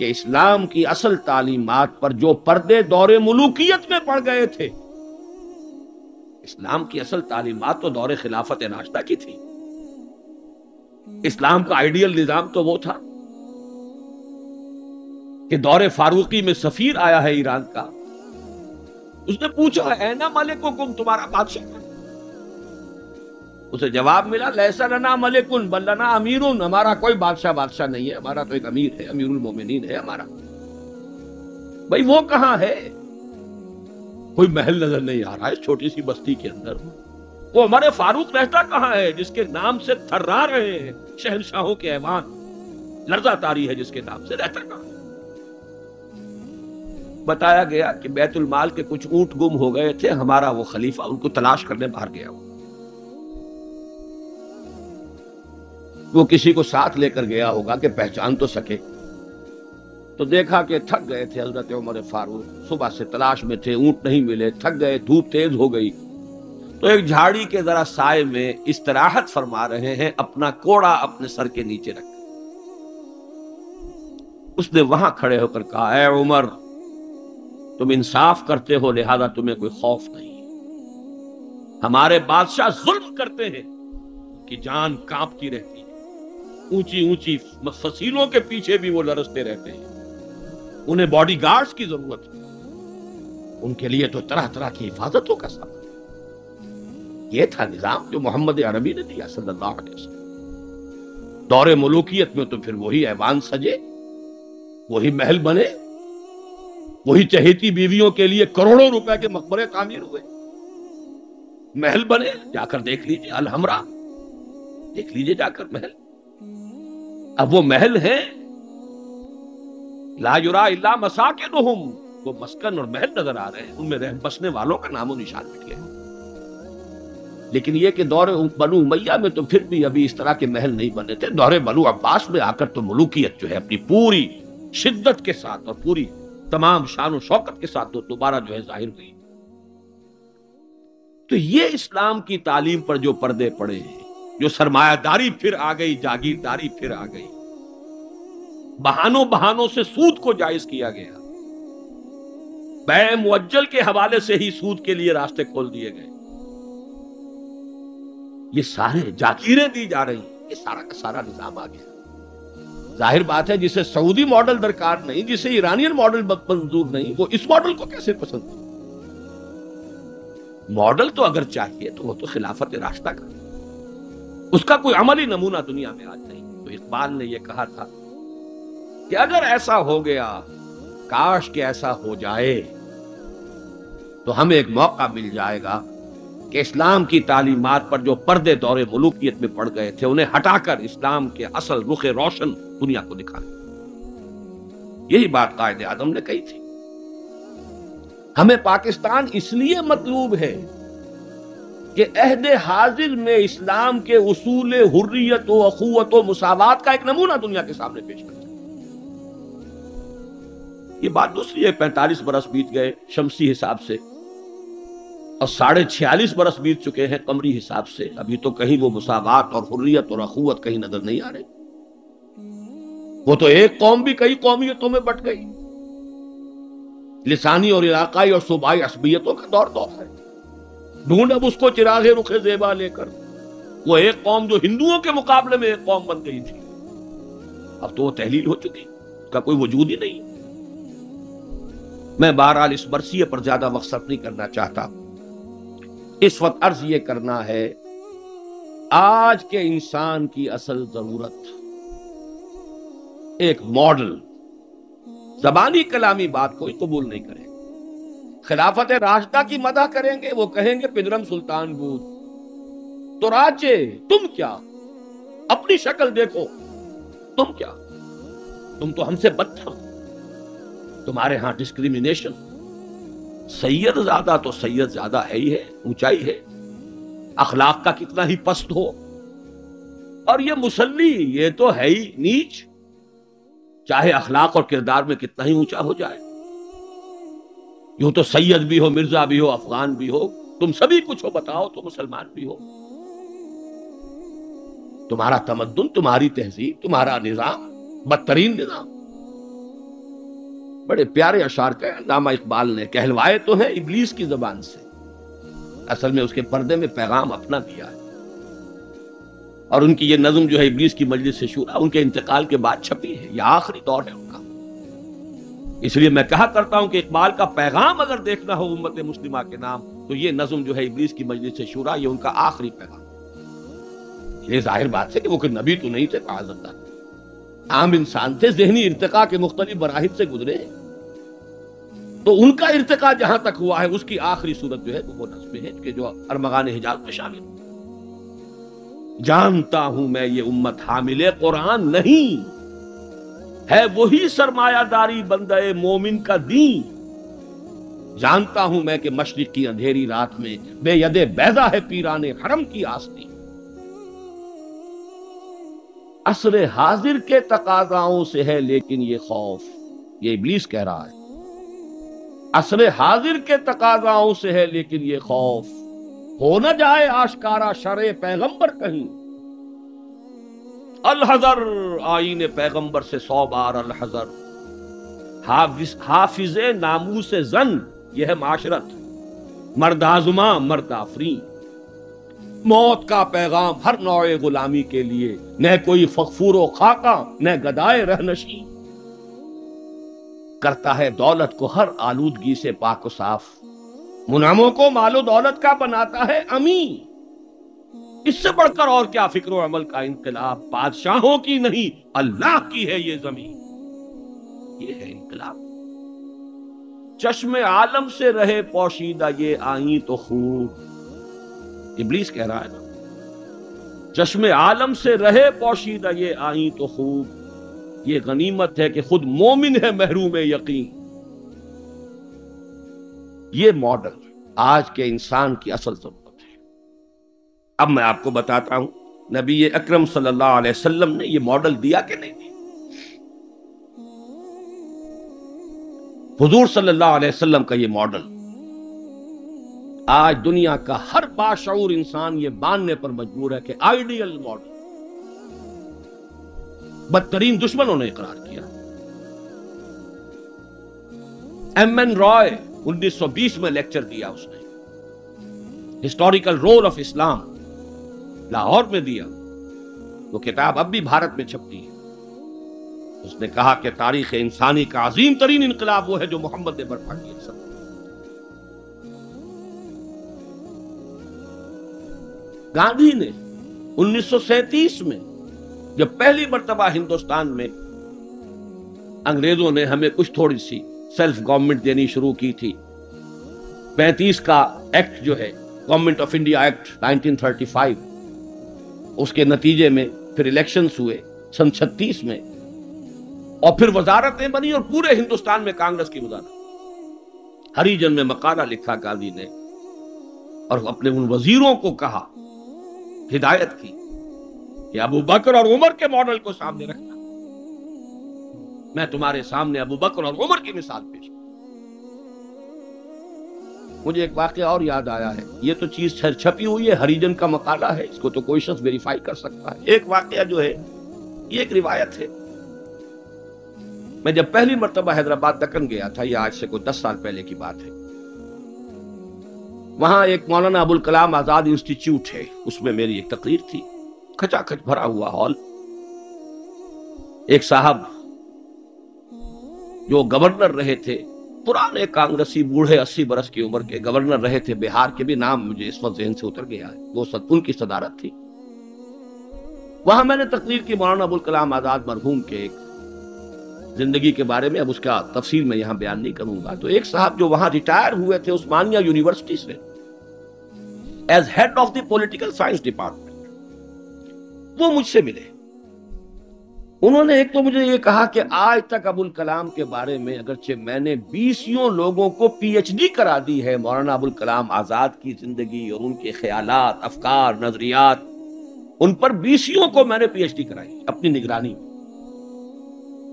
کہ اسلام کی اصل تعلیمات پر جو پردے دور ملوکیت میں پڑ گئے تھے، اسلام کی اصل تعلیمات تو دور خلافت راشدہ کی تھی. اسلام کا آئیڈیل نظام تو وہ تھا کہ دور فاروقی میں سفیر آیا ہے ایران کا، اس نے پوچھا اینا ملککم، تمہارا بادشاہ ہے؟ اسے جواب ملا لیسا لنا ملکن بل لنا امیرن، ہمارا کوئی بادشاہ نہیں ہے، ہمارا تو ایک امیر ہے، امیر المومنین ہے ہمارا. بھائی وہ کہاں ہے؟ کوئی محل نظر نہیں آ رہا ہے اس چھوٹی سی بستی کے اندر. وہ ہمارے فاروق رہتا کہاں ہے جس کے نام سے تھرا رہے ہیں شہنشاہوں کے ایوان، لرزہ طاری ہے جس کے نام سے، رہتا کہاں؟ بتایا گیا کہ بیت المال کے کچھ اونٹ گم ہو گئے تھے، ہمارا وہ خلیفہ ان کو تلاش کرنے باہر گیا. وہ کسی کو ساتھ لے کر گیا ہوگا کہ پہچان تو سکے. تو دیکھا کہ تھک گئے تھے حضرت عمر فاروق، صبح سے تلاش میں تھے، اونٹ نہیں ملے، تھک گئے، دھوپ تیز ہو گئی، تو ایک جھاڑی کے ذرا سائے میں استراحت فرما رہے ہیں، اپنا کوڑا اپنے سر کے نیچے رکھ. اس نے وہاں کھڑے ہو کر کہا اے عمر، تم انصاف کرتے ہو لہذا تمہیں کوئی خوف نہیں. ہمارے بادشاہ ظلم کرتے ہیں کہ جان کانپتی رہتی ہے، اونچی اونچی فصیلوں کے پیچھے بھی وہ لرزتے رہتے ہیں، انہیں باڈی گارڈز کی ضرورت ہے، ان کے لیے تو طرح طرح کی حفاظتوں کا سامان. یہ تھا نظام جو محمد عربی نے دیا صلی اللہ علیہ وسلم. دور ملوکیت میں تو پھر وہی ایوان سجے، وہی محل بنے، وہی چہیتی بیویوں کے لیے کروڑوں روپے کے مقبرے تعمیر ہوئے، محل بنے. جا کر دیکھ لیجیے الحمرا، دیکھ لیجیے جا کر محل. اب وہ محل ہیں لا یرا الا مساکنہم، وہ مسکن اور محل نظر آ رہے ہیں، ان میں بسنے والوں کا نام و نشان مٹ گیا. لیکن یہ کہ دور بنو امیہ میں تو پھر بھی ابھی اس طرح کے محل نہیں بنے تھے. دور بنو عباس میں آ کر تو ملوکیت جو ہے اپنی پوری شدت کے ساتھ اور پوری تمام شان و شوکت کے ساتھ تو دوبارہ جو ہے ظاہر ہوئی. تو یہ اسلام کی تعلیم پر جو پردے پڑے ہیں، جو سرمایہ داری پھر آ گئی، جاگیرداری پھر آ گئی، بہانوں سے سود کو جائز کیا گیا، بیع مؤجل کے حوالے سے ہی سود کے لیے راستے کھول دیے گئے، یہ سارے جاگیریں دی جا رہی ہیں، یہ سارا کا سارا نظام آ گیا. ظاہر بات ہے جسے سعودی ماڈل درکار نہیں، جسے ایرانین ماڈل منظور نہیں، وہ اس ماڈل کو کیسے پسند کرے؟ ماڈل تو اگر چاہیے تو وہ تو خلافت راشدہ کا، اس کا کوئی عملی نمونہ دنیا میں آج نہیں. تو اقبال نے یہ کہا تھا کہ اگر ایسا ہو گیا، کاش کہ ایسا ہو جائے، تو ہمیں ایک موقع مل جائے گا کہ اسلام کی تعلیمات پر جو پردے دور ملوکیت میں پڑ گئے تھے انہیں ہٹا کر اسلام کے اصل رخ روشن دنیا کو دکھائیں. یہی بات قائد اعظم نے کہی تھی. ہمیں پاکستان اس لیے مطلوب ہے کہ عہد حاضر میں اسلام کے اصول حریت و اخوت و مساوات کا ایک نمونہ دنیا کے سامنے پیش کرتا ہے. یہ بات دوسری ہے، 45 برس بیت گئے شمسی حساب سے اور 46.5 برس بیت چکے ہیں قمری حساب سے، ابھی تو کہیں وہ مساوات اور حریت اور اخوت کہیں نظر نہیں آ رہے. وہ تو ایک قوم بھی کئی قومیتوں میں بٹ گئی، لسانی اور علاقائی اور صوبائی عصبیتوں کا دور ہے. ڈھونڈ اب اس کو چراغ رخ زیبا لے کر، وہ ایک قوم جو ہندوؤں کے مقابلے میں ایک قوم بن گئی تھی، اب تو وہ تحلیل ہو چکی، اس کا کوئی وجود ہی نہیں. میں بہرحال اس مرثیے پر زیادہ وقت صرف نہیں کرنا چاہتا. اس وقت عرض یہ کرنا ہے، آج کے انسان کی اصل ضرورت ایک ماڈل. زبانی کلامی بات کوئی قبول نہیں کرے. خلافت راشدہ کی مدح کریں گے، وہ کہیں گے پدرم سلطان بود، تو راچے تم کیا، اپنی شکل دیکھو، تم کیا، تم تو ہم سے بدتر ہو، تمہارے ہاں ڈسکریمنیشن. سید زیادہ تو سید زیادہ ہے ہی ہے، اونچائی ہے، اخلاق کا کتنا ہی پست ہو، اور یہ مسلی یہ تو ہے ہی نیچ، چاہے اخلاق اور کردار میں کتنا ہی اونچا ہو جائے. یوں تو سید بھی ہو، مرزا بھی ہو، افغان بھی ہو، تم سبھی کچھ ہو، بتاؤ تو مسلمان بھی ہو. تمہارا تمدن، تمہاری تہذیب، تمہارا نظام بدترین نظام. بڑے پیارے اشعار کہے علامہ اقبال نے، کہلوائے تو ہیں ابلیس کی زبان سے، اصل میں اس کے پردے میں پیغام اپنا دیا ہے۔ اور ان کی یہ نظم جو ہے ابلیس کی مجلس شورا، ان کے انتقال کے بعد چھپی ہے، یہ آخری دور ہے ان کا۔ اس لیے میں کہا کرتا ہوں کہ اقبال کا پیغام اگر دیکھنا ہو امت مسلمہ کے نام، تو یہ نظم جو ہے ابلیس کی مجلس شورا، یہ ان کا آخری پیغام۔ یہ ظاہر بات ہے کہ وہ کوئی نبی تو نہیں تھے، معاذ اللہ، عام انسان تھے، ذہنی ارتقاء کے مختلف مراحل سے گزرے، تو ان کا ارتقاء جہاں تک ہوا ہے اس کی آخری صورت جو ہے وہ نظم ہے کہ جو ارمغان حجاز میں شامل ہے۔ جانتا ہوں میں یہ امت حامل قرآن نہیں، ہے وہی سرمایہ داری بندہ مومن کا دین۔ جانتا ہوں میں کہ مشرق کی اندھیری رات میں بے ید بیضا ہے پیران حرم کی آستی۔ عصر حاضر کے تقاضاؤں سے ہے لیکن یہ خوف، یہ ابلیس کہہ رہا ہے، عصر حاضر کے تقاضاؤں سے ہے لیکن یہ خوف، ہو نہ جائے آشکارا شرع پیغمبر کہیں۔ الحذر، آئین پیغمبر سے 100 بار الحذر، حافظ ناموس زن، یہ ہے معاشرت، مرد آزما مرد آفرین۔ موت کا پیغام ہر نوع غلامی کے لیے، نہ کوئی فغفور و خاکہ نہ گدائے رہنشین۔ کرتا ہے دولت کو ہر آلودگی سے پاک و صاف، منعموں کو مال و دولت کا بناتا ہے امین۔ اس سے بڑھ کر اور کیا فکر و عمل کا انقلاب، بادشاہوں کی نہیں اللہ کی ہے یہ زمین، یہ ہے انقلاب۔ چشم عالم سے رہے پوشیدہ یہ آئیں تو خوب، ابلیس کہہ رہا ہے نا، چشم عالم سے رہے پوشیدہ یہ آئیں تو خوب، یہ غنیمت ہے کہ خود مومن ہے محروم یقین۔ یہ ماڈل آج کے انسان کی اصل ضرورت ہے۔ اب میں آپ کو بتاتا ہوں نبی اکرم صلی اللہ علیہ وسلم نے یہ ماڈل دیا کہ نہیں دیا۔ حضور صلی اللہ علیہ وسلم کا یہ ماڈل آج دنیا کا ہر باشعور انسان یہ ماننے پر مجبور ہے کہ آئیڈیل ماڈل، بدترین دشمنوں نے اقرار کیا۔ ایم این رائے 1920 میں لیکچر دیا اس نے، ہسٹوریکل رول آف اسلام، لاہور میں دیا، وہ کتاب اب بھی بھارت میں چھپتی ہے۔ اس نے کہا کہ تاریخ انسانی کا عظیم ترین انقلاب وہ ہے جو محمد نے برپا کیا۔ گاندھی نے 1937 میں جب پہلی مرتبہ ہندوستان میں انگریزوں نے ہمیں کچھ تھوڑی سی سیلف گورنمنٹ دینی شروع کی تھی، 35 کا ایکٹ جو ہے گورنمنٹ آف انڈیا ایکٹ 1935، اس کے نتیجے میں پھر الیکشنز ہوئے سن 36 میں، اور پھر وزارتیں بنی اور پورے ہندوستان میں کانگریس کی وزارت۔ ہریجن میں مقالہ لکھا گاندھی نے اور اپنے ان وزیروں کو کہا، ہدایت کی کہ ابو بکر اور عمر کے ماڈل کو سامنے رکھنا۔ میں تمہارے سامنے ابو بکر اور عمر کی مثال پیش کروں۔ مجھے ایک واقعہ اور یاد آیا ہے، یہ تو چیز چھپی ہوئی ہے، ہریجن کا مقالہ ہے، اس کو تو کوئی شخص ویریفائی کر سکتا ہے۔ ایک واقعہ جو ہے یہ ایک روایت ہے۔ میں جب پہلی مرتبہ حیدرآباد دکن گیا تھا، یہ آج سے کوئی 10 سال پہلے کی بات ہے، وہاں ایک مولانا ابوالکلام آزاد انسٹیٹیوٹ ہے، اس میں میری ایک تقریر تھی، کھچا کھچ بھرا ہوا ہال۔ ایک صاحب جو گورنر رہے تھے، پرانے کانگریسی، بوڑھے 80 برس کی عمر کے گورنر رہے تھے بہار کے، بھی نام مجھے اس وقت ذہن سے اتر گیا ہے، وہ ان کی صدارت تھی۔ وہاں میں نے تقریر کی مولانا ابوالکلام آزاد مرحوم کے ایک زندگی کے بارے میں، اب اس کا تفصیل میں یہاں بیان نہیں کروں گا۔ تو ایک صاحب جو وہاں ریٹائر ہوئے تھے عثمانیہ یونیورسٹی سے as head of the political science department, وہ مجھ سے ملے۔ انہوں نے ایک تو مجھے یہ کہا کہ آج تک ابوالکلام کے بارے میں اگرچہ میں نے 20 لوگوں کو پی ایچ ڈی کرا دی ہے مولانا ابوالکلام آزاد کی زندگی اور ان کے خیالات، افکار، نظریات، ان پر 20 کو میں نے پی ایچ ڈی کرائی اپنی نگرانی میں،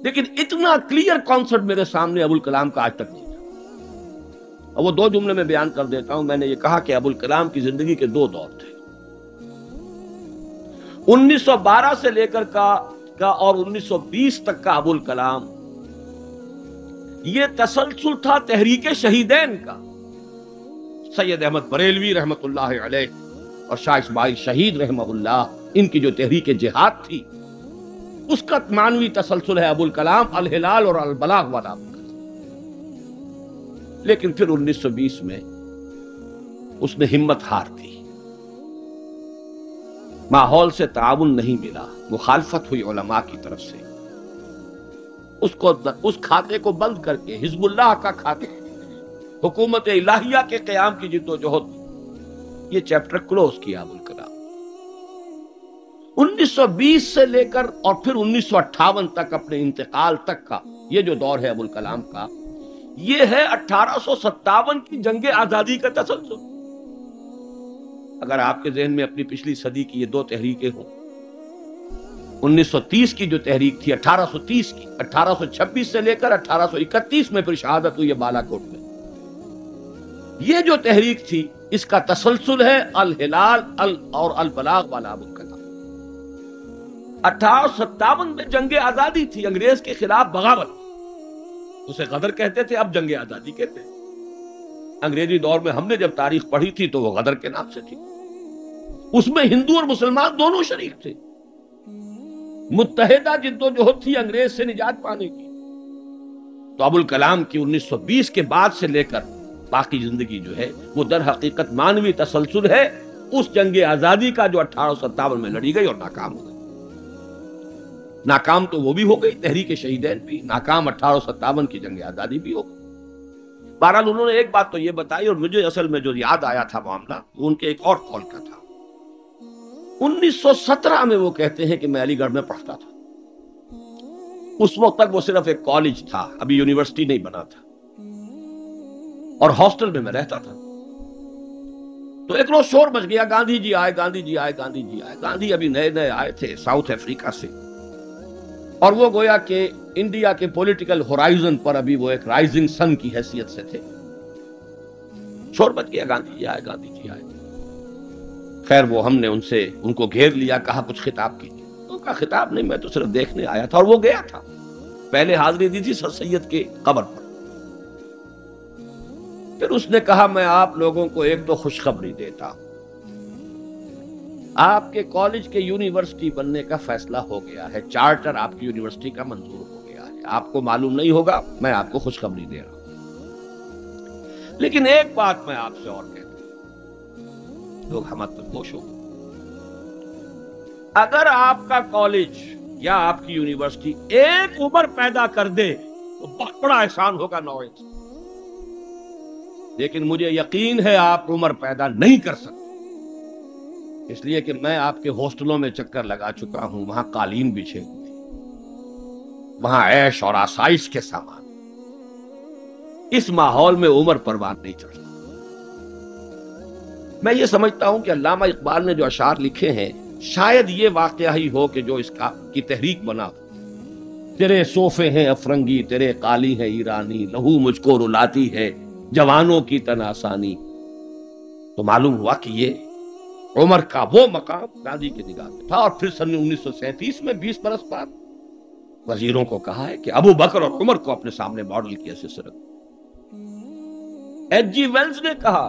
لیکن اتنا کلیئر کانسیپٹ میرے سامنے ابوالکلام کا آج تک نہیں تھا۔ اور وہ 2 جملے میں بیان کر دیتا ہوں۔ میں نے یہ کہا کہ ابوالکلام کی زندگی کے 2 دور تھے، 1912 سے لے کر کا اور 1920 تک کا ابوالکلام، یہ تسلسل تھا تحریک شہیدین کا. سید احمد بریلوی رحمت اللہ علیہ اور شاہ اسماعیل شہید رحمہ اللہ، ان کی جو تحریک جہاد تھی اس کا معنوی تسلسل ہے ابوالکلام الہلال اور البلاغ والا. لیکن پھر 1920 میں اس نے ہمت ہار دی، ماحول سے تعاون نہیں ملا، مخالفت ہوئی علماء کی طرف سے. اس کھاتے کو بند کر کے حزب اللہ کا کھاتے، حکومت الہیہ کے قیام کی جدوجہد، یہ چیپٹر کلوز کیا ابوالکلام. 1920 سے لے کر اور پھر 1958 تک، اپنے انتقال تک کا یہ جو دور ہے ابوالکلام کا، یہ ہے 1857 کی جنگ آزادی کا تسلسل. اگر آپ کے ذہن میں اپنی پچھلی صدی کی یہ دو تحریکیں ہوں، 1930 کی جو تحریک تھی، 1830 کی، 1826 سے لے کر 1831 میں پھر شہادت ہوئی بالا کوٹ میں، یہ جو تحریک تھی اس کا تسلسل ہے الہلال اور البلاغ والا ابوالکلام. 1857 میں جنگ آزادی تھی، انگریز کے خلاف بغاوت، اسے غدر کہتے تھے، اب جنگ آزادی کہتے ہیں. انگریزی دور میں ہم نے جب تاریخ پڑھی تھی تو وہ غدر کے نام سے تھی. اس میں ہندو اور مسلمان دونوں شریک تھے، متحدہ جدوجہد تھی انگریز سے نجات پانے کی. تو ابوالکلام کی 1920 کے بعد سے لے کر باقی زندگی جو ہے وہ در حقیقت مانوی تسلسل ہے اس جنگ آزادی کا جو 1857 میں لڑی گئی اور ناکام ہو گئی. ناکام تو وہ بھی ہو گئی، تحریک شہیدین بھی ناکام، 1857 کی جنگ آزادی بھی ہو گئی. بہرحال انہوں نے ایک بات تو یہ بتائی، اور مجھے اصل میں جو یاد آیا تھا معاملہ وہ ان کے ایک اور قول کا تھا. 1917 میں وہ کہتے ہیں کہ میں علی گڑھ میں پڑھتا تھا. اس وقت تک وہ صرف ایک کالج تھا، ابھی یونیورسٹی نہیں بنا تھا، اور ہاسٹل میں رہتا تھا. تو ایک روز شور مچ گیا، گاندھی جی آئے، گاندھی جی آئے، گاندھی جی آئے. گاندھی ابھی نئے نئے آئے تھے ساؤتھ افریقہ سے، اور وہ گویا کہ انڈیا کے پولیٹیکل ہورائزن پر ابھی وہ ایک رائزنگ سن کی حیثیت سے تھے. شور مچ گیا، گاندھی جی آئے، گاندھی جی آئے. خیر وہ ہم نے ان کو گھیر لیا، کہا کچھ خطاب کیجیے. تو کہا خطاب نہیں، میں تو صرف دیکھنے آیا تھا. اور وہ گیا تھا، پہلے حاضری دی تھی سر سید کے قبر پر. پھر اس نے کہا میں آپ لوگوں کو ایک تو خوشخبری دیتا ہوں، آپ کے کالج کے یونیورسٹی بننے کا فیصلہ ہو گیا ہے، چارٹر آپ کی یونیورسٹی کا منظور ہو گیا ہے. آپ کو معلوم نہیں ہوگا، میں آپ کو خوشخبری دے رہا ہوں. لیکن ایک بات میں آپ سے اور کہتا ہوں، لوگ ہمت پر خوش ہو، اگر آپ کا کالج یا آپ کی یونیورسٹی ایک عمر پیدا کر دے تو بہت بڑا احسان ہوگا نو انسان. لیکن مجھے یقین ہے آپ عمر پیدا نہیں کر سکتے، اس لیے کہ میں آپ کے ہاسٹلوں میں چکر لگا چکا ہوں، وہاں قالین بچھے ہوئے، وہاں عیش اور آسائش کے سامان. اس ماحول میں عمر پروان نہیں چڑھتا. میں یہ سمجھتا ہوں کہ علامہ اقبال نے جو اشعار لکھے ہیں، شاید یہ واقعہ ہی ہو کہ جو اس کی تحریک بنا. تیرے صوفے ہیں افرنگی، تیرے قالی ہے ایرانی، لہو مجھ کو رلاتی ہے جوانوں کی تناسانی. تو معلوم ہوا کہ یہ عمر کا وہ مقام گاندھی کی نگاہ میں تھا. اور پھر سن 1937 میں 20 برس بعد وزیروں کو کہا ہے کہ ابو بکر اور عمر کو اپنے سامنے ماڈل کی حیثیت سے رکھو. ایچ جی ویلز نے کہا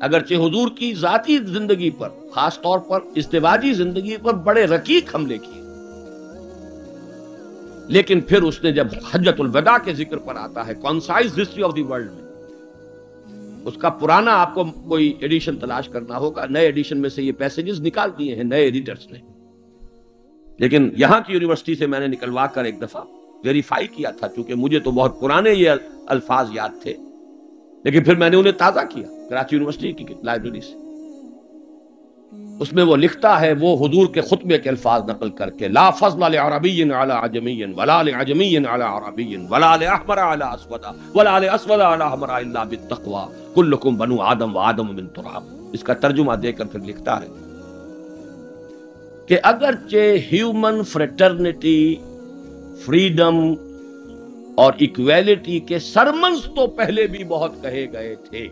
اگرچہ حضور کی ذاتی زندگی پر، خاص طور پر ازدواجی زندگی پر بڑے رقیق حملے کیے، لیکن پھر اس نے جب حجۃ الوداع کے ذکر پر آتا ہے concise history of the world میں، اس کا پرانا آپ کو کوئی ایڈیشن تلاش کرنا ہوگا، نئے ایڈیشن میں سے یہ پیسیجز نکال دیے ہیں نئے ایڈیٹرز نے. لیکن یہاں کی یونیورسٹی سے میں نے نکلوا کر ایک دفعہ ویریفائی کیا تھا، چونکہ مجھے تو بہت پرانے یہ الفاظ یاد تھے، لیکن پھر میں نے انہیں تازہ کیا کراچی یونیورسٹی کی لائبریری سے. اس میں وہ لکھتا ہے، وہ حضور کے خطبے کے الفاظ نقل کر کے، لا فضل لعربی علی عجمی ولا لعجمی علی عربی ولا لاحمر علی اسود ولا لاسود علی احمر الا بالتقوی کلکم بنو آدم وآدم من تراب. اس کا ترجمہ دے کر پھر لکھتا ہے کہ اگرچہ ہیومن فریٹرنیٹی، فریڈم اور ایکویلٹی کے سرمنز تو پہلے بھی بہت کہے گئے تھے،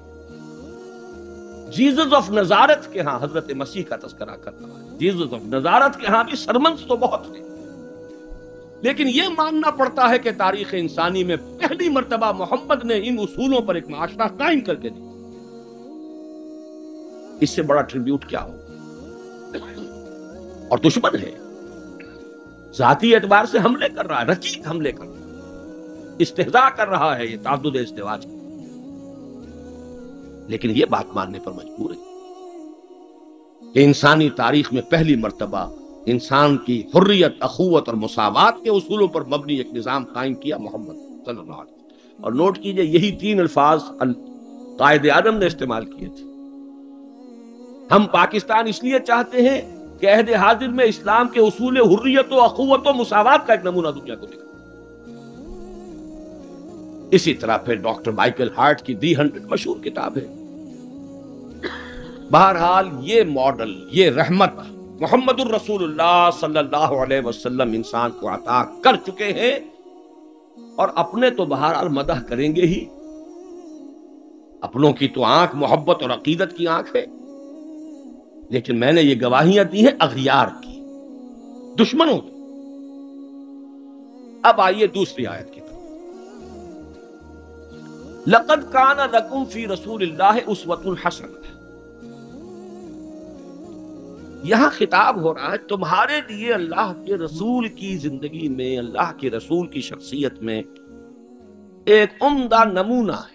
جیزس آف نزارت کے ہاں، حضرت مسیح کا تذکرہ کرتا ہے، جیزس آف نزارت کے ہاں بھی سرمنز تو بہت تھے، لیکن یہ ماننا پڑتا ہے کہ تاریخ انسانی میں پہلی مرتبہ محمد نے ان اصولوں پر ایک معاشرہ قائم کر کے دیا. اس سے بڑا ٹریبیوٹ کیا ہو؟ اور دشمن ہے، ذاتی اعتبار سے حملے کر رہا ہے، رقیق حملے کر رہا ہے، استہزاء کر رہا ہے یہ تعدد ازدواج، لیکن یہ بات ماننے پر مجبور ہے کہ انسانی تاریخ میں پہلی مرتبہ انسان کی حریت، اخوت اور مساوات کے اصولوں پر مبنی ایک نظام قائم کیا محمد صلی اللہ علیہ وسلم. اور نوٹ کیجئے یہی 3 الفاظ قائد اعظم نے استعمال کیے تھے. ہم پاکستان اس لیے چاہتے ہیں کہ عہد حاضر میں اسلام کے اصول حریت و اخوت و مساوات کا ایک نمونہ دنیا کو دکھا. اسی طرح پھر ڈاکٹر مائیکل ہارٹ کی دی 100 مشہور کتاب ہے. بہرحال یہ ماڈل، یہ رحمت محمد الرسول اللہ صلی اللہ علیہ وسلم انسان کو عطا کر چکے ہیں، اور اپنے تو بہرحال مدح کریں گے ہی. اپنوں کی تو آنکھ محبت اور عقیدت کی آنکھ ہے، لیکن میں نے یہ گواہیاں دی ہیں اغیار کی، دشمنوں کی. اب آئیے دوسری آیت کی طرف. لقد کان لکم فی رسول اللہ اسوۃ حسنہ. یہاں خطاب ہو رہا ہے تمہارے لیے اللہ کے رسول کی زندگی میں، اللہ کے رسول کی شخصیت میں ایک عمدہ نمونہ ہے.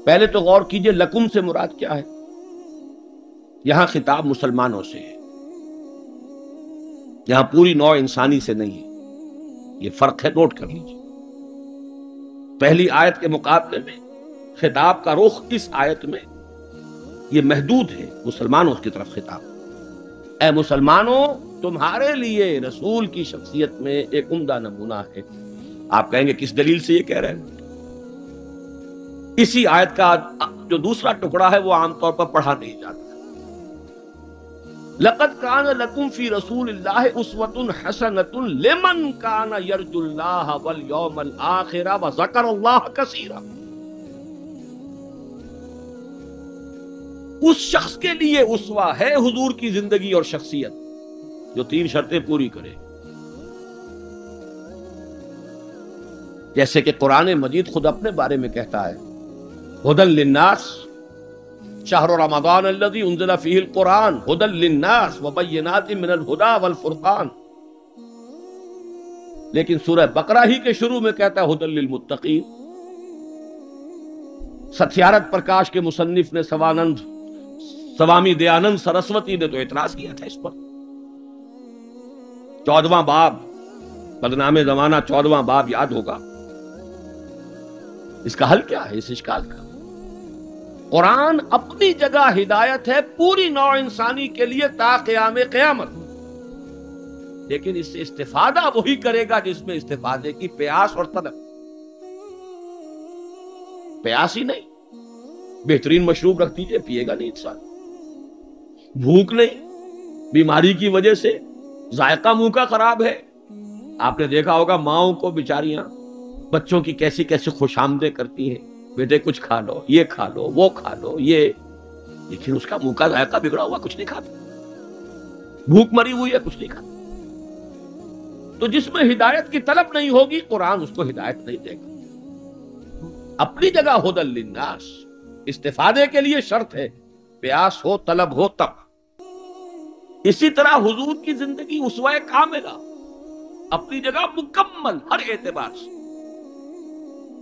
پہلے تو غور کیجئے لکم سے مراد کیا ہے. یہاں خطاب مسلمانوں سے ہے، یہاں پوری نوع انسانی سے نہیں ہے. یہ فرق ہے، نوٹ کر لیجئے. پہلی آیت کے مقابلے میں خطاب کا رخ اس آیت میں یہ محدود ہے، مسلمانوں کی طرف خطاب. اے مسلمانوں، تمہارے لیے رسول کی شخصیت میں ایک عمدہ نمونہ ہے. آپ کہیں گے کس دلیل سے یہ کہہ رہے ہیں؟ اسی آیت کا جو دوسرا ٹکڑا ہے وہ عام طور پر پڑھا نہیں جاتا. لقد کان لکم فی رسول اللہ اسوۃ حسنۃ لمن کان یرجو اللہ والیوم الآخر وذکر اللہ کثیرا. اس شخص کے لیے اسوہ ہے حضور کی زندگی اور شخصیت جو 3 شرطیں پوری کرے. جیسے کہ قرآن مجید خود اپنے بارے میں کہتا ہے ہدی للناس شہر رمضان الذی انزل فیہ القرآن ہدی للناس وبینات من الہدی والفرقان. لیکن سورہ بقرہ ہی کے شروع میں کہتا ہے ہدی للمتقین. ستیارتھ پرکاش کے مصنف نے سوامی دیانند سرسوتی نے تو اعتراض کیا تھا اس پر. 14واں باب، بدنام زمانہ 14واں باب یاد ہوگا. اس کا حل کیا ہے اس اشکال کا؟ قرآن اپنی جگہ ہدایت ہے پوری نوع انسانی کے لیے تا قیام قیامت، لیکن اس سے استفادہ وہی کرے گا جس میں استفادے کی پیاس اور طلب. پیاس ہی نہیں، بہترین مشروب رکھ دیجئے، پیے گا نہیں انسان. بھوک نہیں، بیماری کی وجہ سے ذائقہ منہ کا خراب ہے. آپ نے دیکھا ہوگا ماؤں کو بیچاریاں بچوں کی کیسی کیسی خوش آمدیں کرتی ہیں، بیٹے کچھ کھا لو، یہ کھا لو، وہ کھا لو، یہ، لیکن اس کا منہ کا ذائقہ بگڑا ہوا کچھ نہیں کھاتا، بھوک مری ہوئی ہے کچھ نہیں کھاتا. تو جس میں ہدایت کی طلب نہیں ہوگی قرآن اس کو ہدایت نہیں دے گا. اپنی جگہ ہدی للناس، استفادے کے لیے شرط ہے، پیاس ہو طلب ہو تب. اسی طرح حضور کی زندگی اسوہ کاملہ، اپنی جگہ مکمل ہر اعتبار سے،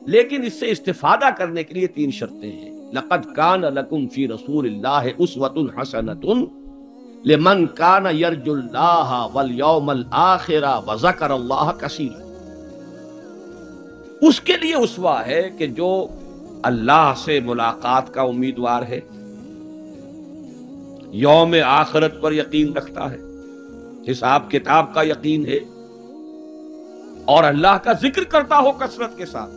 لیکن اس سے استفادہ کرنے کے لیے 3 شرطیں ہیں. لقد کان لکم فی رسول اللہ اسوۃ حسنۃ لمن کان یرجو اللہ والیوم الآخر وذکر اللہ کثیرا. اس کے لیے اسوہ ہے کہ جو اللہ سے ملاقات کا امیدوار ہے، یوم آخرت پر یقین رکھتا ہے، حساب کتاب کا یقین ہے، اور اللہ کا ذکر کرتا ہو کثرت کے ساتھ،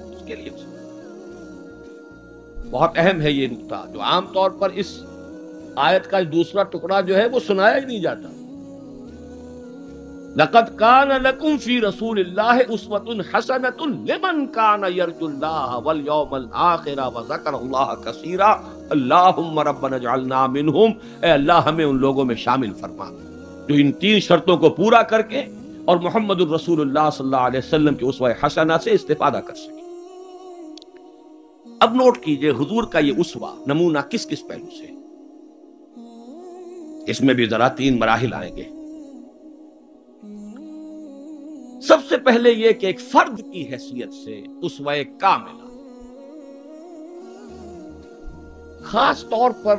اس کے لیے بہت اہم ہے یہ نقطہ جو عام طور پر اس آیت کا دوسرا ٹکڑا جو ہے وہ سنایا ہی نہیں جاتا. لقد کان لکم فی رسول اللہ اسوۃ حسنۃ لمن کان یرجو اللہ والیوم الآخر وذکر اللہ کثیرا اللہم ربنا اجعلنا منہم. اے اللہ ہمیں ان لوگوں میں شامل فرما جو ان 3 شرطوں کو پورا کر کے اور محمد الرسول اللہ صلی اللہ علیہ وسلم کے اسوہ حسنہ سے استفادہ کر سکے۔ اب نوٹ کیجئے حضور کا یہ اسوہ نمونہ کس کس پہلو سے، اس میں بھی ذرا 3 مراحل آئیں گے۔ سب سے پہلے یہ کہ ایک فرد کی حیثیت سے اسوہ کاملہ، خاص طور پر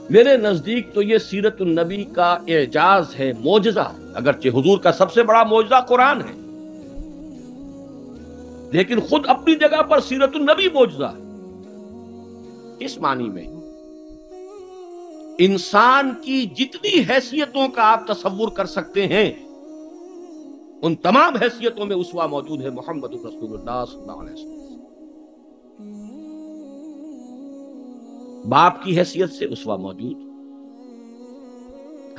میرے نزدیک تو یہ سیرت النبی کا اعجاز ہے، معجزہ، اگرچہ حضور کا سب سے بڑا معجزہ قرآن ہے، لیکن خود اپنی جگہ پر سیرت النبی معجزہ ہے۔ اس معنی میں انسان کی جتنی حیثیتوں کا آپ تصور کر سکتے ہیں ان تمام حیثیتوں میں اسوہ موجود ہے محمد رسول اللہ صلی اللہ علیہ وسلم۔ باپ کی حیثیت سے اسوہ موجود،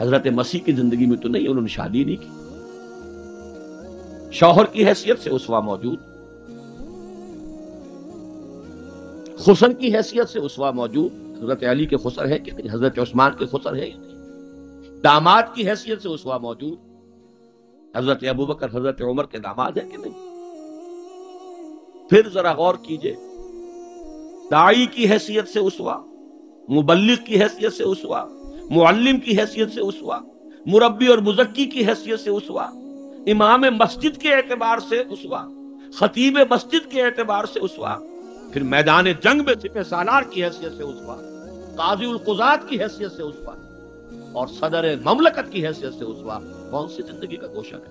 حضرت مسیح کی زندگی میں تو نہیں، انہوں نے شادی نہیں کی۔ شوہر کی حیثیت سے اسوہ موجود، خسر کی حیثیت سے اسوہ موجود، حضرت علی کے خسر ہے کہ نہیں، حضرت عثمان کے خسر ہے یا نہیں۔ داماد کی حیثیت سے اسوہ موجود، حضرت ابوبکر حضرت عمر کے داماد ہے کہ نہیں۔ پھر ذرا غور کیجئے، داعی کی حیثیت سے اسوہ، مبلغ کی حیثیت سے اسوہ، معلم کی حیثیت سے اسوہ، مربی اور مزکی کی حیثیت سے اسوہ، امام مسجد کے اعتبار سے اسوہ، خطیب مسجد کے اعتبار سے اسوہ، پھر میدان جنگ میں سپہ سالار کی حیثیت سے اسوہ، قاضی القضات کی حیثیت سے اسوہ، اور صدر مملکت کی حیثیت سے اسوہ۔ کون سی زندگی کا گوشہ ہے؟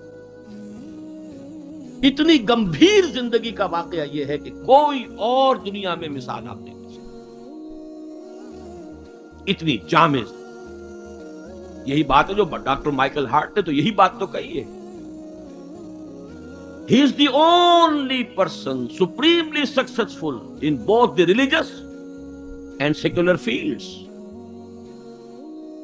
اتنی گمبھیر زندگی کا واقعہ یہ ہے کہ کوئی اور دنیا میں مثال آپ نہیں دے سکتے، اتنی جامع۔ یہی بات ہے جو ڈاکٹر مائیکل ہارٹ نے تو یہی بات تو کہی ہے، He is the only person supremely successful in both the religious and secular fields۔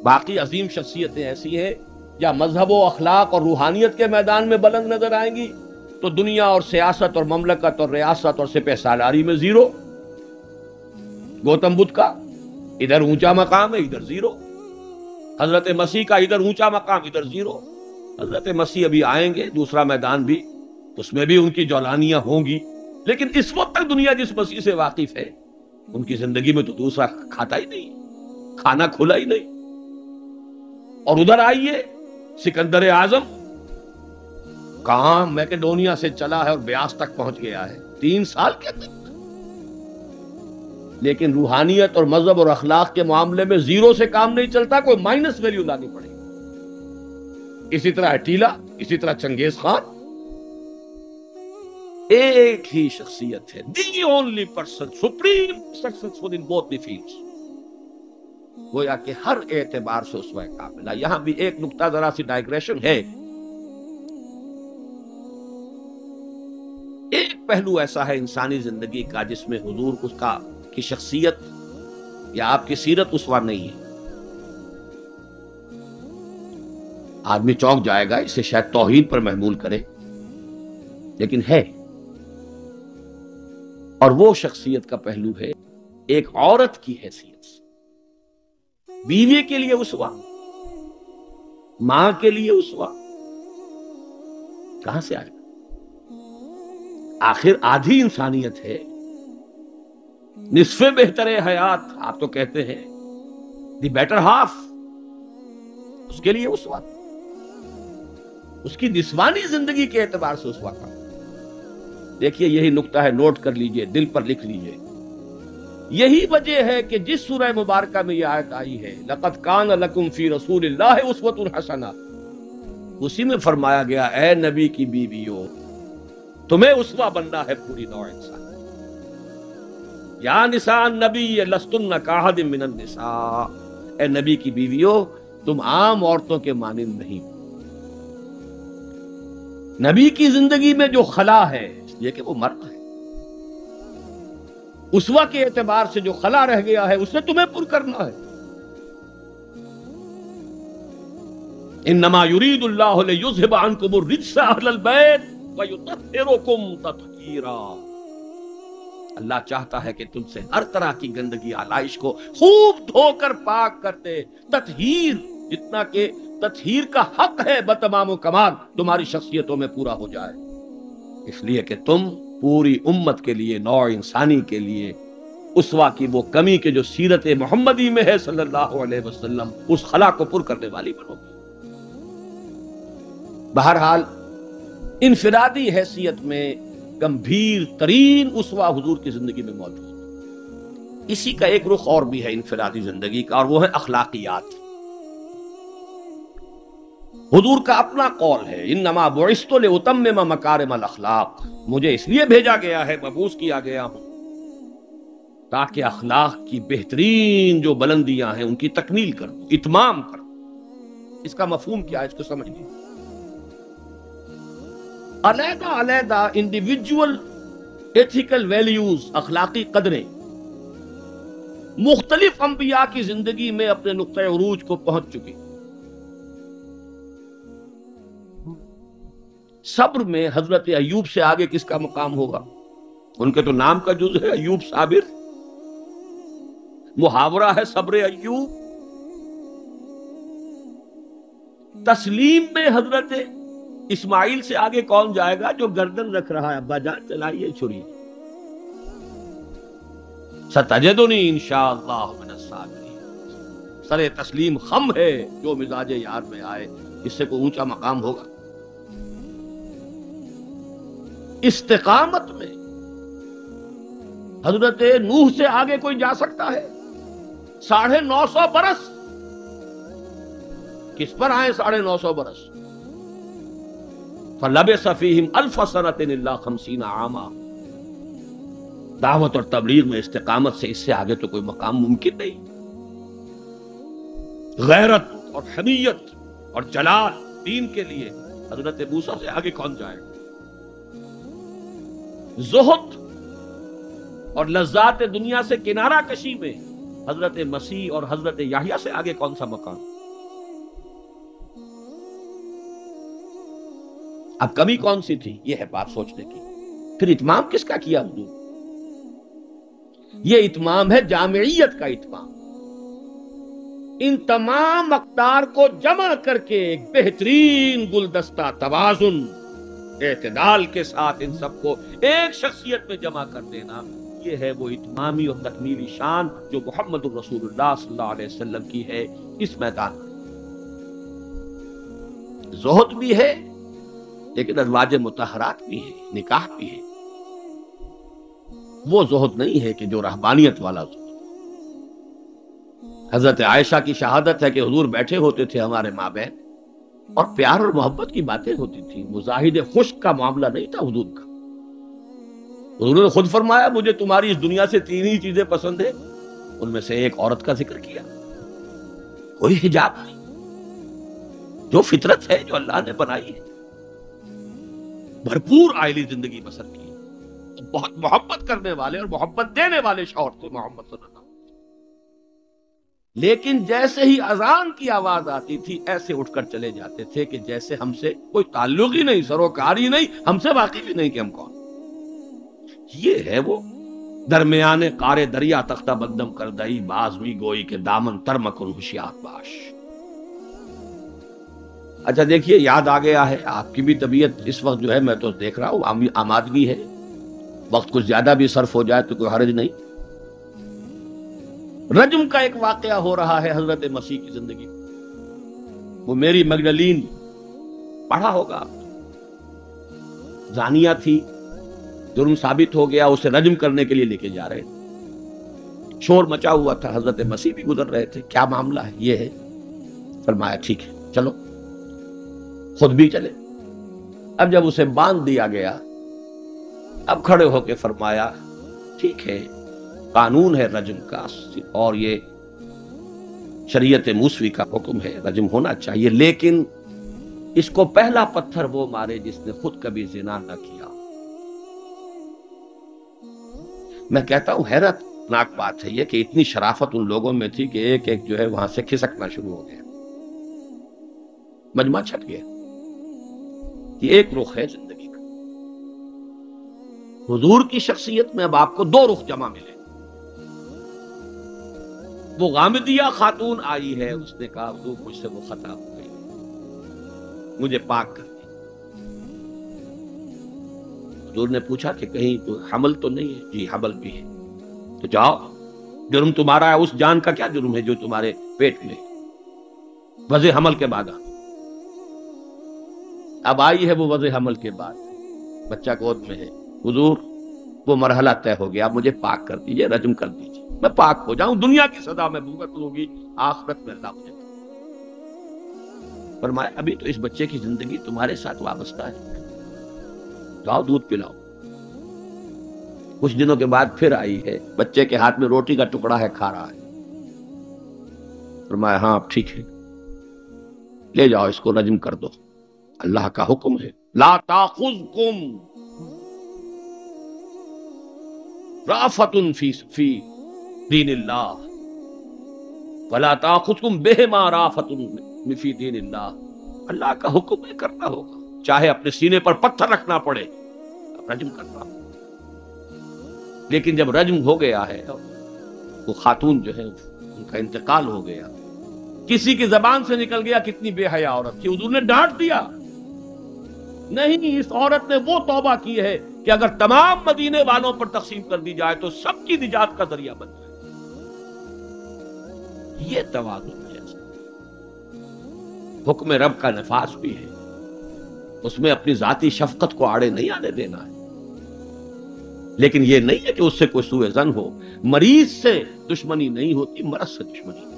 باقی عظیم شخصیتیں ایسی ہیں یا مذہب و اخلاق اور روحانیت کے میدان میں بلند نظر آئیں گی تو دنیا اور سیاست اور مملکت اور ریاست اور سپہ سالاری میں زیرو۔ گوتم بدھ کا ادھر اونچا مقام ہے، ادھر زیرو۔ حضرت مسیح کا ادھر اونچا مقام، ادھر زیرو۔ حضرت مسیح ابھی آئیں گے، دوسرا میدان بھی، اس میں بھی ان کی جولانیاں ہوں گی، لیکن اس وقت تک دنیا جس مسیح سے واقف ہے ان کی زندگی میں تو دوسرا کھاتا ہی نہیں، کھانا کھلا ہی نہیں۔ اور ادھر آئیے سکندر اعظم کہاں میکڈونیا سے چلا ہے اور بیاس تک پہنچ گیا ہے 3 سال کے اندر، لیکن روحانیت اور مذہب اور اخلاق کے معاملے میں زیرو سے کام نہیں چلتا، کوئی مائنس ویلیو لانی پڑے گی۔ اسی طرح اٹیلا، اسی طرح چنگیز خان، ایک ہی شخصیت ہے، the only person supreme successful in both the fields. گویا کہ ہر اعتبار سے اسوہ کاملہ۔ یہاں بھی ایک نقطہ ذرا سی ڈائگریشن ہے، ایک پہلو ایسا ہے انسانی زندگی کا جس میں حضور کی شخصیت یا آپ کی سیرت اسوہ نہیں ہے۔ آدمی چونک جائے گا، اسے شاید توہین پر محمول کرے، لیکن ہے۔ اور وہ شخصیت کا پہلو ہے ایک عورت کی حیثیت سے، بیوی کے لیے اسوہ، ماں کے لیے اسوہ، کہاں سے آئے گا؟ آخر آدھی انسانیت ہے، نصف بہتر حیات آپ تو کہتے ہیں، دی بیٹر ہاف، اس کے لیے اسوہ، اس کی نسوانی زندگی کے اعتبار سے اسوہ کا۔ دیکھیے یہی نقطہ ہے، نوٹ کر لیجئے، دل پر لکھ لیجئے۔ یہی وجہ ہے کہ جس سورہ مبارکہ میں یہ آیت آئی ہے لَقَدْ كَانَ لَكُمْ فِي رَسُولِ اللَّهِ أُسْوَةٌ حَسَنَةٌ، اسی میں فرمایا گیا اے نبی کی بیویوں تمہیں اسوہ بننا ہے پوری نوع انسان۔ یا نساء النبی لستن کاحد من النساء، اے نبی کی بیویوں تم عام عورتوں کے مانند نہیں۔ نبی کی زندگی میں جو خلا ہے اس لیے کہ وہ مرد ہے، اسوہ کے اعتبار سے جو خلا رہ گیا ہے اسے تمہیں پر کرنا ہے۔ انما یرید اللہ لیذھب عنکم الرجس اہل البیت ویطہرکم تطہیرا، اللہ چاہتا ہے کہ تم سے ہر طرح کی گندگی آلائش کو خوب دھو کر پاک کر دے، تطہیر، جتنا کہ تطہیر کا حق ہے بتمام و کمال تمہاری شخصیتوں میں پورا ہو جائے، اس لیے کہ تم پوری امت کے لیے، نوع انسانی کے لیے اسوا کی وہ کمی کہ جو سیرت محمدی میں ہے صلی اللہ علیہ وسلم، اس خلا کو پر کرنے والی بنو گی۔ بہرحال انفرادی حیثیت میں گمبھیر ترین اسوا حضور کی زندگی میں موجود ہے۔ اسی کا ایک رخ اور بھی ہے انفرادی زندگی کا، اور وہ ہے اخلاقیات۔ حضور کا اپنا قول ہے، انما بعثت لاتمم مکارم الاخلاق، مجھے اس لیے بھیجا گیا ہے، مبعوث کیا گیا ہوں تاکہ اخلاق کی بہترین جو بلندیاں ہیں ان کی تکمیل کروں، اتمام کروں۔ اس کا مفہوم کیا ہے، اس کو سمجھ لیجیے۔ علیحدہ علیحدہ انڈیویجول ایتھیکل ویلیوز، اخلاقی قدریں مختلف انبیاء کی زندگی میں اپنے نقطۂ عروج کو پہنچ چکی۔ صبر میں حضرت ایوب سے آگے کس کا مقام ہوگا؟ ان کے تو نام کا جز ہے ایوب صابر، محاورہ ہے صبر ایوب۔ تسلیم میں حضرت اسماعیل سے آگے کون جائے گا، جو گردن رکھ رہا ہے، ابا جان چلائیے چھری، ستجدنی انشاءاللہ من الصابرین۔ سر تسلیم خم ہے، جو مزاج یار میں آئے، اس سے کوئی اونچا مقام ہوگا؟ استقامت میں حضرت نوح سے آگے کوئی جا سکتا ہے؟ 950 برس کس پر آئے؟ 950 برس۔ فلبث فیہم 1000 سنۃ الا 50 عاما۔ دعوت اور تبلیغ میں استقامت سے اس سے آگے تو کوئی مقام ممکن نہیں۔ غیرت اور حمیت اور جلال دین کے لیے حضرت موسیٰ سے آگے کون جائے؟ زہد اور لذات دنیا سے کنارہ کشی میں حضرت مسیح اور حضرت یحییٰ سے آگے کون سا مقام؟ اب کمی کون سی تھی؟ یہ ہے بات سوچنے کی۔ پھر اتمام کس کا کیا حضور؟ یہ اتمام ہے جامعیت کا اتمام، ان تمام اقدار کو جمع کر کے ایک بہترین گلدستہ توازن، اعتدال کے ساتھ ان سب کو ایک شخصیت میں جمع کر دینا، یہ ہے وہ اتمامی اور تکمیلی شان جو محمد الرسول اللہ صلی اللہ علیہ وسلم کی ہے اس میدان میں۔ زہد بھی ہے لیکن ازواج مطہرات بھی ہے، نکاح بھی ہے۔ وہ زہد نہیں ہے کہ جو رہبانیت والا زہد۔ حضرت عائشہ کی شہادت ہے کہ حضور بیٹھے ہوتے تھے ہمارے مابین اور پیار اور محبت کی باتیں ہوتی تھی، مزاحد خشک کا معاملہ نہیں تھا حضور کا۔ حضور نے خود فرمایا مجھے تمہاری اس دنیا سے 3 ہی چیزیں پسند ہیں، ان میں سے ایک عورت کا ذکر کیا، کوئی حجاب نہیں، جو فطرت ہے جو اللہ نے بنائی ہے، بھرپور عائلی زندگی بسر کی، بہت محبت کرنے والے اور محبت دینے والے شوہر تھے محمد صلی اللہ علیہ وسلم۔ لیکن جیسے ہی اذان کی آواز آتی تھی ایسے اٹھ کر چلے جاتے تھے کہ جیسے ہم سے کوئی تعلق ہی نہیں، سروکار ہی نہیں، ہم سے واقف ہی نہیں کہ ہم کون۔ یہ ہے وہ درمیان قار دریا تختہ بندم کر دئی، بازوی گوئی کے دامن تر مکن ہوشیار باش۔ اچھا دیکھیے یاد آ گیا ہے، آپ کی بھی طبیعت اس وقت جو ہے میں تو دیکھ رہا ہوں آمادگی ہے، وقت کچھ زیادہ بھی صرف ہو جائے تو کوئی حرج نہیں۔ رجم کا ایک واقعہ ہو رہا ہے حضرت مسیح کی زندگی میں۔ وہ میری مگدلین پڑھا ہوگا، زانیہ تھی، جرم ثابت ہو گیا، اسے رجم کرنے کے لیے لے کے جا رہے تھے، شور مچا ہوا تھا، حضرت مسیح بھی گزر رہے تھے، کیا معاملہ ہے؟ یہ ہے، فرمایا ٹھیک ہے چلو، خود بھی چلے۔ اب جب اسے باندھ دیا گیا، اب کھڑے ہو کے فرمایا ٹھیک ہے، قانون ہے رجم کا اور یہ شریعت موسوی کا حکم ہے، رجم ہونا چاہیے، لیکن اس کو پہلا پتھر وہ مارے جس نے خود کبھی زنا نہ کیا۔ میں کہتا ہوں حیرت ناک بات ہے یہ کہ اتنی شرافت ان لوگوں میں تھی کہ ایک ایک جو ہے وہاں سے کھسکنا شروع ہو گیا، مجمع چھٹ گیا۔ یہ ایک رخ ہے زندگی کا۔ حضور کی شخصیت میں اب آپ کو 2 رخ جمع ملے۔ وہ غامدیہ خاتون آئی ہے، اس نے کہا حضور مجھ سے وہ خطا ہو گئی، مجھے پاک کر دے۔ حضور نے پوچھا کہ کہیں تو حمل تو نہیں ہے؟ جی حمل بھی ہے۔ تو جاؤ، جرم تمہارا ہے، اس جان کا کیا جرم ہے جو تمہارے پیٹ میں ہے؟ وضع حمل کے بعد اب آئی ہے وہ وضع حمل کے بعد، بچہ گود میں ہے۔ حضور وہ مرحلہ طے ہو گیا، اب مجھے پاک کر دیجئے، رجم کر دیجئے، میں پاک ہو جاؤں، دنیا کی سزا میں بھگت ہوگی، آخرت میں اللہ مجھے۔ فرمایا ابھی تو اس بچے کی زندگی تمہارے ساتھ وابستہ ہے، جاؤ دودھ پلاؤ۔ کچھ دنوں کے بعد پھر آئی ہے، بچے کے ہاتھ میں روٹی کا ٹکڑا ہے، کھا رہا ہے۔ فرمایا ہاں اب ٹھیک ہے، لے جاؤ اس کو رجم کر دو، اللہ کا حکم ہے۔ لا تاخذکم رافت فی دین اللہ ولا تاخذکم بہما رافت فی دین اللہ۔ اللہ کا حکم ہے، کرنا ہوگا، چاہے اپنے سینے پر پتھر رکھنا پڑے، رجم کرنا ہوگا۔ لیکن جب رجم ہو گیا ہے، وہ خاتون جو ہے ان کا انتقال ہو گیا، کسی کی زبان سے نکل گیا کتنی بے حیا عورت تھی، حضور نے ڈانٹ دیا، نہیں، اس عورت نے وہ توبہ کی ہے کہ اگر تمام مدینے والوں پر تقسیم کر دی جائے تو سب کی نجات کا ذریعہ بن جائے۔ یہ توازن ہے، حکم رب کا نفاذ بھی ہے، اس میں اپنی ذاتی شفقت کو آڑے نہیں آنے دینا ہے، لیکن یہ نہیں ہے کہ اس سے کوئی سوء ظن ہو۔ مریض سے دشمنی نہیں ہوتی، مرض سے دشمنی ہوتی۔